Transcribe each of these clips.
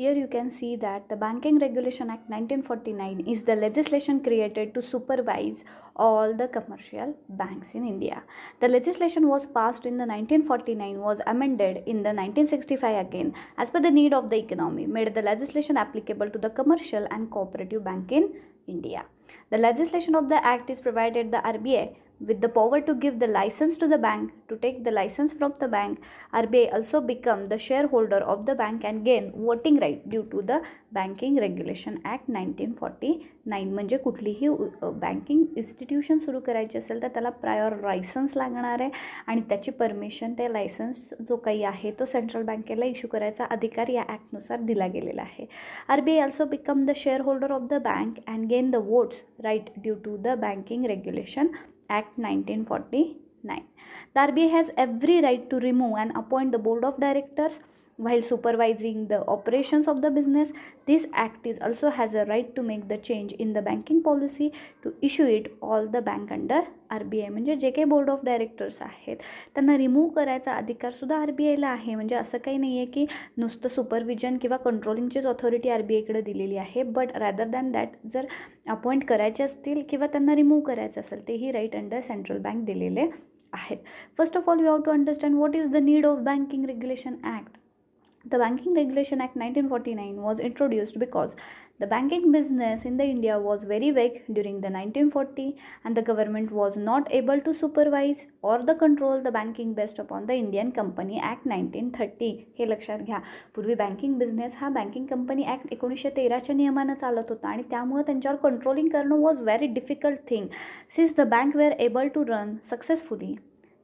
here you can see that the Banking Regulation Act 1949 is the legislation created to supervise all the commercial banks in India. The legislation was passed in the 1949, was amended in the 1965 again as per the need of the economy, made the legislation applicable to the commercial and cooperative bank in India. The legislation of the act is provided the RBI with the power to give the license to the bank to take the license from the bank. RBI also become the shareholder of the bank and gain voting right due to the Banking Regulation Act 1949. म्हणजे कुठलीही banking institution सुरू करायची असेल तर त्याला prior licence लागणार आहे आणि त्याची परमिशन, त्या लायसन्स जो काही आहे तो सेंट्रल बँकेला इश्यू करायचा अधिकार या ॲक्टनुसार दिला गेलेला आहे. RBI also become the shareholder of the bank and gain the votes right due to the Banking Regulation Act 1949. The RBI has every right to remove and appoint the board of directors while supervising the operations of the business. This act is also has a right to make the change in the banking policy to issue it all the bank under RBI. म्हणजे जे काही board of directors आहेत त्यांना remove करायचा अधिकार सुद्धा RBIला आहे. म्हणजे असं काही नाही आहे की नुसतं सुपरविजन किंवा कंट्रोलिंगचीच ऑथॉरिटी RBIकडे दिलेली आहे, बट रॅदर दॅन दॅट जर अपॉइंट करायचे असतील किंवा त्यांना रिमूव्ह करायचं असेल तेही राईट अंडर सेंट्रल बँक दिलेले आहेत. First of all you have to understand what is the need of banking regulation act. The Banking Regulation Act 1949 was introduced because the banking business in the India was very weak during the 1940 and the government was not able to supervise or the control the banking based upon the Indian Company Act 1930. हे लक्षात घ्या. पूर्वी banking business हा banking company act 1913च्या नियमानं चालत होता आणि त्यामुळे त्यांच्यावर कंट्रोलिंग करणं was very difficult thing. Since the bank were able to run successfully,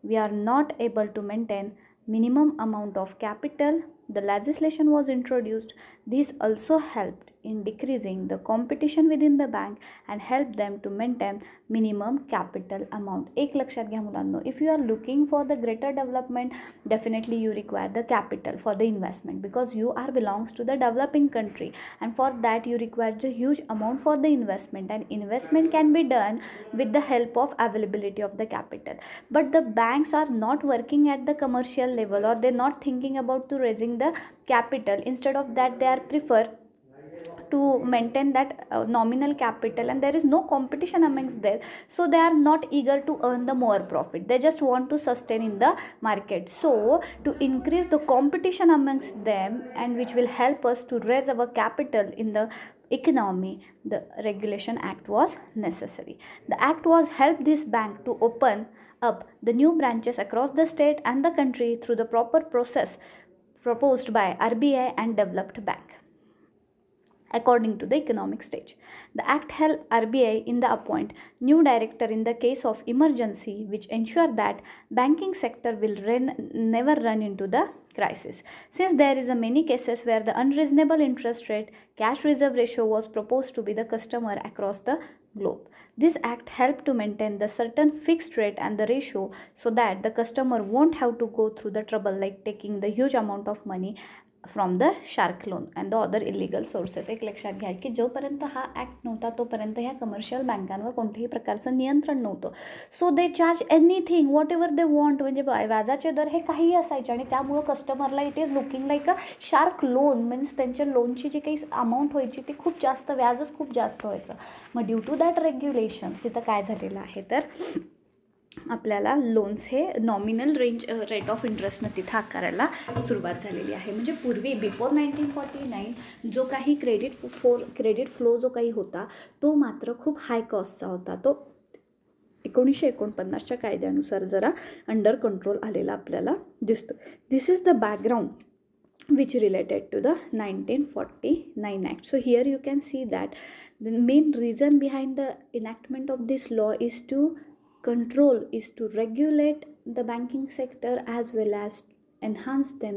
we are not able to maintain minimum amount of capital. The legislation was introduced. This also helped in decreasing the competition within the bank and helped them to maintain minimum capital amount. एक लक्षात घ्या मुलांनो, if you are looking for the greater development, definitely you require the capital for the investment because you are belongs to the developing country and for that you require the huge amount for the investment and investment can be done with the help of availability of the capital. But the banks are not working at the commercial level or they're not thinking about to raising the capital. Instead of that they are prefer to maintain that nominal capital and there is no competition amongst them, so they are not eager to earn the more profit. They just want to sustain in the market. So to increase the competition amongst them and which will help us to raise our capital in the economy, the Regulation Act was necessary. The act was help this bank to open up the new branches across the state and the country through the proper process proposed by RBI and developed bank according to the economic stage. The act helped RBI in the appoint new director in the case of emergency, which ensure that banking sector will never run into the crisis. Since there is a many cases where the unreasonable interest rate cash reserve ratio was proposed to be the customer across the globe. This act helped to maintain the certain fixed rate and the ratio so that the customer won't have to go through the trouble like taking the huge amount of money from the shark loan and the other illegal sources. एक लक्षात घ्या की जोपर्यंत हा act नव्हता तोपर्यंत ह्या commercial बँकांवर कोणत्याही प्रकारचं नियंत्रण नव्हतं. So they charge anything whatever they want. म्हणजे व्याजाचे दर हे काहीही असायचे आणि त्यामुळं कस्टमरला it is looking like a shark loan. Means त्यांच्या लोनची जी काही अमाऊंट व्हायची ती खूप जास्त, व्याजच खूप जास्त व्हायचं. मग ड्यू टू दॅट रेग्युलेशन्स तिथं काय झालेलं आहे तर आपल्याला लोन्स हे नॉमिनल रेट ऑफ इंटरेस्टनं तिथं आकारायला सुरुवात झालेली आहे. म्हणजे पूर्वी बिफोर 1949 जो काही क्रेडिट फ्लो जो काही होता तो मात्र खूप हाय कॉस्टचा होता. तो 1949च्या कायद्यानुसार जरा अंडर कंट्रोल आलेला आपल्याला दिसतो. This is the background which related to the 1949 Act. So here you can see that the main reason behind the enactment of this law is to regulate the banking sector as well as enhance them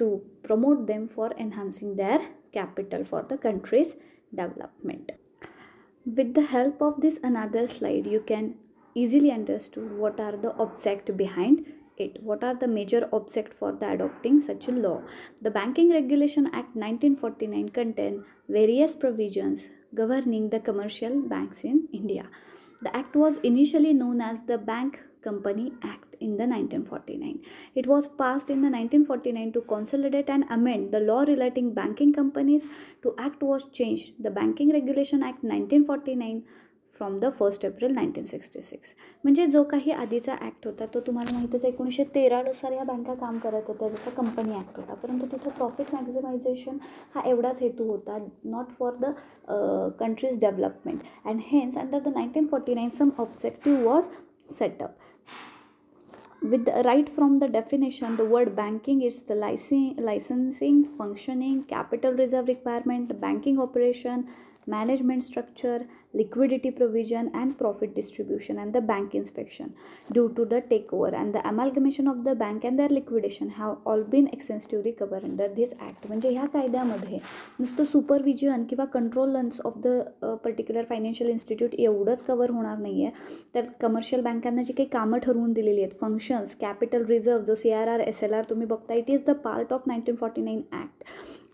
to promote them for enhancing their capital for the country's development. With the help of this another slide, you can easily understand what are the objects behind it. What are the major objects for the adopting such a law? The Banking Regulation Act 1949 contain various provisions governing the commercial banks in India. The act was initially known as the Bank Company Act in the 1949. It was passed in the 1949 to consolidate and amend the law relating banking companies. To act was changed the Banking Regulation Act 1949 from the 1 April 1966. म्हणजे जो काही आधीचा act होता तो तुम्हाला माहितीच 1913नुसार या बँका काम करत होत्या, जसा कंपनी ॲक्ट होता, परंतु तिथं प्रॉफिट मॅक्झिमायझेशन हा एवढाच हेतू होता, not for the country's development, and hence under the 1949 some objective was set up. With right from the definition, the word banking is the licensing, functioning, capital reserve requirement, banking operation, management structure, liquidity provision and profit distribution, and the bank inspection due to the takeover and the amalgamation of the bank and their liquidation have all been extensively covered under this act. म्हणजे ह्या कायद्यामध्ये नुसतं supervision किंवा controllance of the particular financial institute एवढंच cover होणार नाही आहे, तर कमर्शियल बँकांना जी काही कामं ठरवून दिलेली आहेत, फंक्शन्स, कॅपिटल रिझर्व्ह जो CRR SLR तुम्ही बघता, it is the part of 1949 act.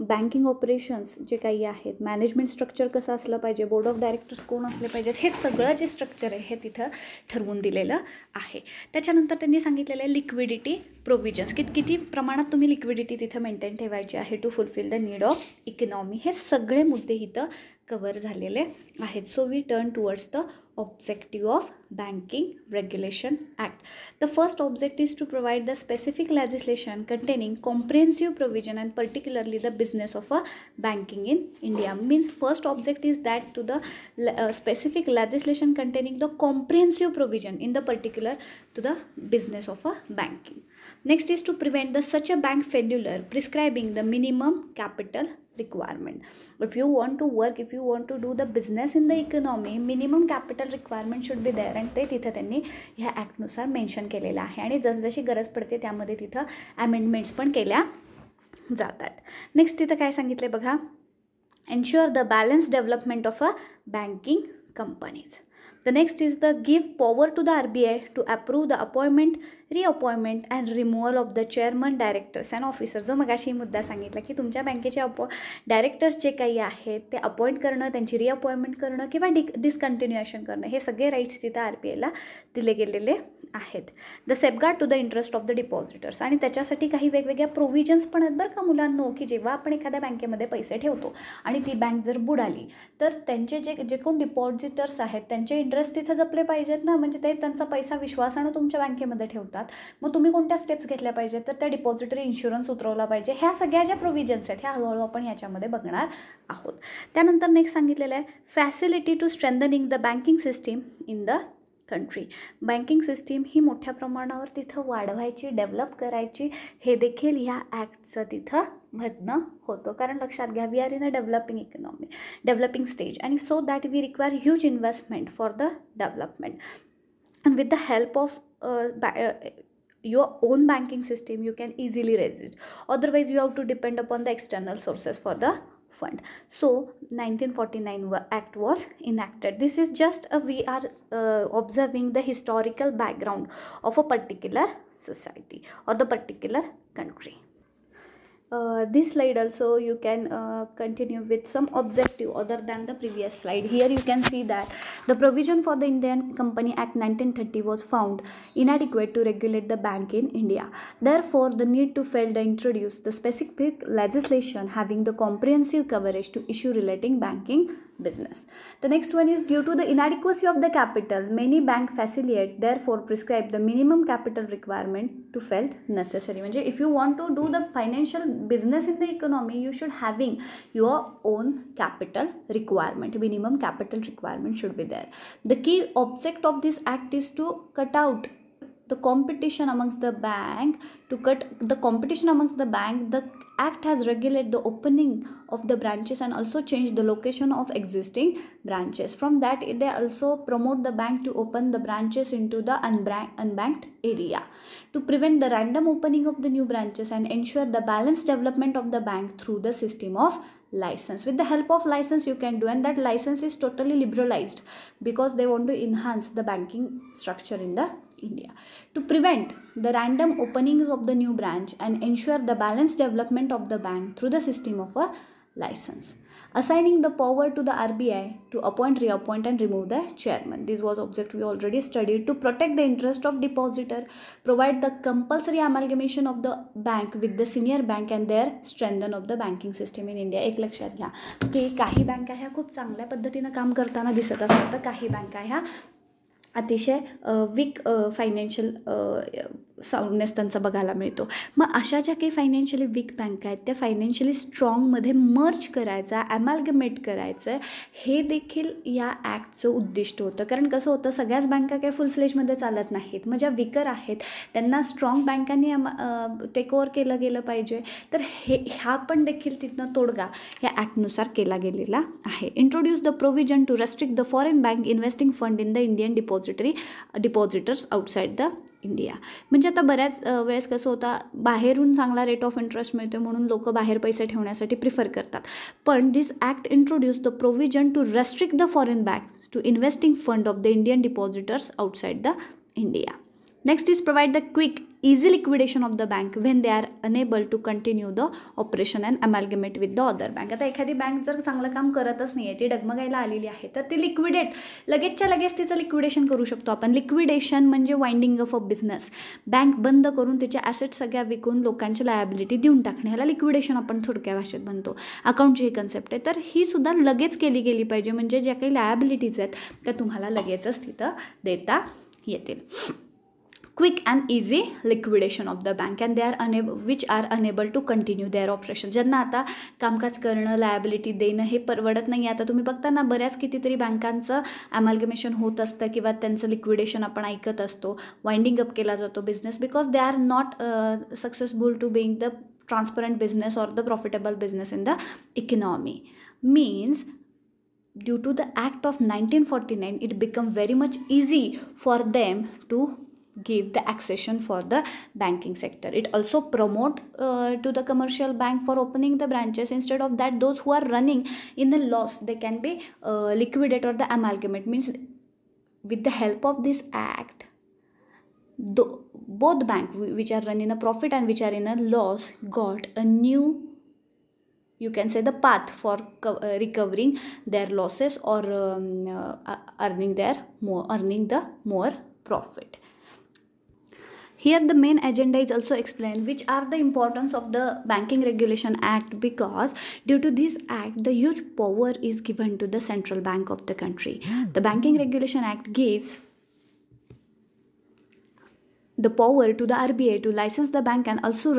Banking operations जे काही आहेत, मॅनेजमेंट स्ट्रक्चर कसं असलं पाहिजे, बोर्ड ऑफ डायरेक्टर्स कोण असले पाहिजेत, हे सगळं जे स्ट्रक्चर आहे हे तिथं ठरवून दिलेलं आहे. त्याच्यानंतर त्यांनी सांगितलेलं आहे लिक्विडिटी प्रोव्हिजन्स, किती प्रमाणात तुम्ही लिक्विडिटी तिथं मेंटेन ठेवायची आहे to fulfil the need of economy, हे सगळे मुद्दे इथं कवर झालेले आहेत. So we turn towards the objective of Banking Regulation Act. The first object is to provide the specific legislation containing comprehensive provision and particularly the business of a banking in India. Means first object is that to the specific legislation containing the comprehensive provision in the particular to the business of a banking. Next is to prevent the such a bank failure, prescribing the minimum capital requirement. If you want to work, if you want to do the business in the economy, minimum capital requirement should be there, and ते तिथं त्यांनी ह्या ॲक्टनुसार mention केलेलं आहे. आणि जसजशी गरज पडते त्यामध्ये तिथं अमेंडमेंट्स पण केल्या जातात. नेक्स्ट तिथं काय सांगितले बघा, ensure the balance development of a banking companies. The next is the give power to the RBI to approve the appointment, reappointment and removal of the chairman, directors and officers. जो मगाशी मुद्दा सांगितला की तुमच्या बँकेचे डायरेक्टर्स जे काही आहेत ते अपॉइंट करणं, त्यांची रिअपॉइंटमेंट करणं किंवा डिसकंटिन्युएशन करणं, हे सगळे राईट्स तिथं RBIला दिले गेलेले आहेत. The safeguard to the interest of the depositors, आणि त्याच्यासाठी काही वेगवेगळ्या प्रोव्हिजन्स पण आहेत बरं का मुलांनो, की जेव्हा आपण एखाद्या बँकेमध्ये पैसे ठेवतो आणि ती बँक जर बुडाली तर त्यांचे जे कोण डिपॉझिटर्स आहेत त्यांचे इंटरेस्ट तिथं जपले पाहिजेत ना, म्हणजे ते त्यांचा पैसा विश्वासानं तुमच्या बँकेमध्ये ठेवतात. मग तुम्ही कोणत्या स्टेप्स घेतल्या पाहिजेत, तर त्या डिपॉझिटरी इन्शुरन्स उतरवला पाहिजे. ह्या सगळ्या ज्या प्रोव्हिजन्स आहेत ह्या हळूहळू आपण याच्यामध्ये बघणार आहोत. त्यानंतर नेक्स्ट सांगितलेलं आहे facility to strengthening the banking system in the country. Banking system ही मोठ्या प्रमाणावर तिथं वाढवायची, डेव्हलप करायची, हे देखील ह्या ॲक्टचं तिथं म्हणणं होतं. कारण लक्षात घ्या, we are in a developing economy, developing stage, आणि so that we require huge investment for the development. And with the help of your own banking system you can easily raise it, otherwise you have to depend upon the external sources for the fund. So 1949 act was enacted. This is just we are observing the historical background of a particular society or the particular country. This slide also you can continue with some objective other than the previous slide. Here you can see that the provision for the Indian Company Act 1930 was found inadequate to regulate the bank in India. Therefore, the need to further introduce the specific legislation having the comprehensive coverage to issue relating banking business. The next one is due to the inadequacy of the capital, many bank facilitate therefore prescribe the minimum capital requirement to felt necessary. म्हणजे if you want to do the financial business in the economy, you should having your own capital requirement, minimum capital requirement should be there. The key object of this act is to cut out the competition amongst the bank. To cut the competition amongst the bank, the act has regulated the opening of the branches and also changed the location of existing branches. From that, they also promote the bank to open the branches into the unbanked area to prevent the random opening of the new branches and ensure the balanced development of the bank through the system of license. With the help of license you can do, and that license is totally liberalized because they want to enhance the banking structure in the India. To prevent the random openings of the new branch and ensure the balanced development of the bank through the system of a license, assigning the power to the RBI to appoint, reappoint and remove the chairman. This was object we already studied. To protect the interest of depositor, provide the compulsory amalgamation of the bank with the senior bank and their strengthen of the banking system in India. एक लक्षात घ्या की काही बँका ह्या खूप चांगल्या पद्धतीनं काम करताना दिसत असतात, तर काही बँका ह्या अतिशय वीक फायनान्शियल साऊंडनेस त्यांचा बघायला मिळतो. मग अशा ज्या काही फायनान्शियली वीक बँका आहेत त्या फायनान्शियली स्ट्रॉंगमध्ये मर्ज करायचा, ॲमॅल्गमेट करायचं, हे देखील या ॲक्टचं उद्दिष्ट होतं. कारण कसं होतं, सगळ्याच बँका काही फुल फ्लेजमध्ये चालत नाहीत. मग ज्या विकर आहेत त्यांना स्ट्रॉंग बँकांनी टेक ओव्हर केलं गेलं पाहिजे. तर हा पण देखील तिथनं तोडगा या ॲक्टनुसार केला गेलेला आहे. Introduce the provision to restrict the foreign bank investing fund in the Indian depositors outside the India. म्हणजे आता बऱ्याच वेळेस कसं होतं, बाहेरून चांगला रेट ऑफ इंटरेस्ट मिळतो म्हणून लोक बाहेर पैसे ठेवण्यासाठी प्रिफर करतात. पण this act introduce the provision to restrict the foreign banks to investing fund of the Indian depositors outside the India. Next is provide the quick, easy liquidation of the bank when they are unable to continue the operation and amalgamate with the other bank. आता एखादी bank जर चांगलं काम करतच नाही आहे, ती डगमगायला आलेली आहे, तर ती लिक्विडेट लगेचच्या लगेच तिचं लिक्विडेशन करू शकतो आपण. लिक्विडेशन म्हणजे winding up of business. Bank बंद करून तिचे ॲसेट सगळ्या विकून लोकांची लायबिलिटी देऊन टाकणे, ह्याला लिक्विडेशन आपण थोडक्या भाषेत म्हणतो. अकाउंटची ही कन्सेप्ट आहे. तर ही सुद्धा लगेच केली गेली पाहिजे, म्हणजे ज्या काही लायबिलिटीज आहेत त्या तुम्हाला लगेचच तिथं देता येतील. Quick and easy liquidation of the bank and they are which are unable to continue their operation. ज्यांना आता कामकाज करणं, लायबिलिटी देणं हे परवडत नाही. आता तुम्ही बघता ना, बऱ्याच कितीतरी बँकांचं ॲमॅल्गमेशन होत असतं किंवा त्यांचं लिक्विडेशन आपण ऐकत असतो. वाइंडिंग अप केला जातो business because they are not successful to being the transparent business or the profitable business in the economy. Means due to the Act of 1949 it become very much easy for them to give the accession for the banking sector. It also promote to the commercial bank for opening the branches. Instead of that, those who are running in the loss, they can be liquidate or the amalgamate. Means with the help of this act, both bank which are running a profit and which are in a loss got a new, you can say, the path for recovering their losses or earning the more profit. Here the main agenda is also explained which are the importance of the Banking Regulation Act, because due to this act the huge power is given to the central bank of the country. The Banking Regulation Act gives the power to the RBI to license the bank and also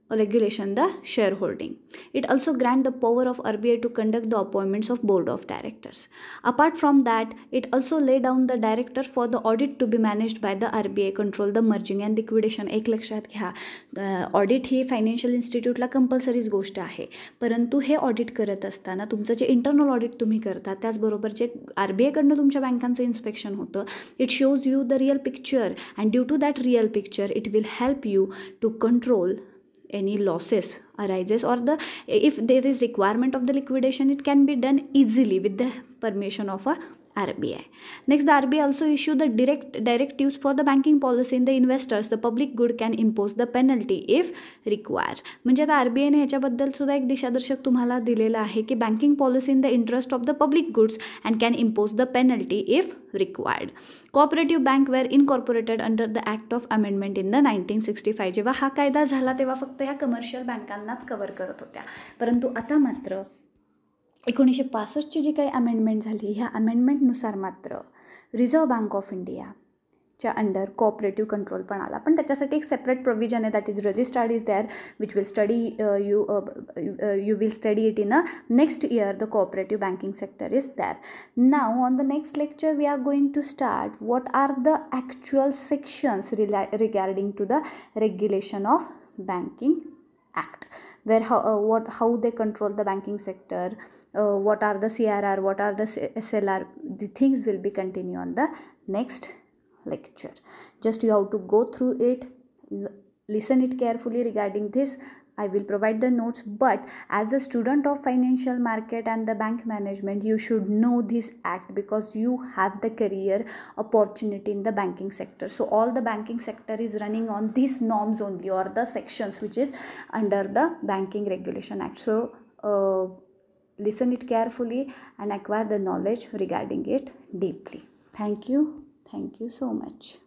regulation the shareholding. It also grant the power of RBI to conduct the appointments of board of directors. Apart from that, it also lay down the director for the audit to be managed by the RBI, control the merging and liquidation. एक लक्षात घ्या, audit ही financial इन्स्टिट्यूटला कंपल्सरीच गोष्ट आहे, परंतु हे audit करत असताना तुमचं जे internal audit तुम्ही करता त्याचबरोबर जे RBI कडनं तुमच्या बँकांचं इन्स्पेक्शन होतं, it shows you the real picture and due to that real picture it will help you to control any losses arises, or if there is requirement of the liquidation, it can be done easily with the permission of a RBI. Next, the RBI also issue the directives for the banking policy in the investors. The public good can impose the penalty if required. म्हणजे आता RBI ने ह्याच्याबद्दल सुद्धा एक दिशादर्शक तुम्हाला दिलेलं आहे की banking policy in the interest of the public goods and can impose the penalty if required. Cooperative bank were incorporated under the act of amendment in the 1965. जेव्हा हा कायदा झाला तेव्हा फक्त ह्या कमर्शियल बँकांनाच कव्हर करत होत्या, परंतु आता मात्र 1965ची जी काही अमेंडमेंट झाली, ह्या अमेंडमेंटनुसार मात्र रिझर्व्ह बँक ऑफ इंडियाच्या अंडर कोऑपरेटिव्ह कंट्रोल पण आला. पण त्याच्यासाठी एक सेपरेट प्रोव्हिजन आहे, that is registered is there which will study you will study it in a next year. The cooperative banking sector is there. Now on the next lecture we are going to start what are the actual sections regarding to the regulation of banking Act, where how they control the banking sector, what are the CRR, what are the SLR. The things will be continue on the next lecture. Just you have to go through it, listen it carefully regarding this. I will provide the notes, but as a student of financial market and the bank management, you should know this act because you have the career opportunity in the banking sector. So all the banking sector is running on these norms only, or the sections which is under the Banking Regulation Act. So uh, listen it carefully and acquire the knowledge regarding it deeply. Thank you so much.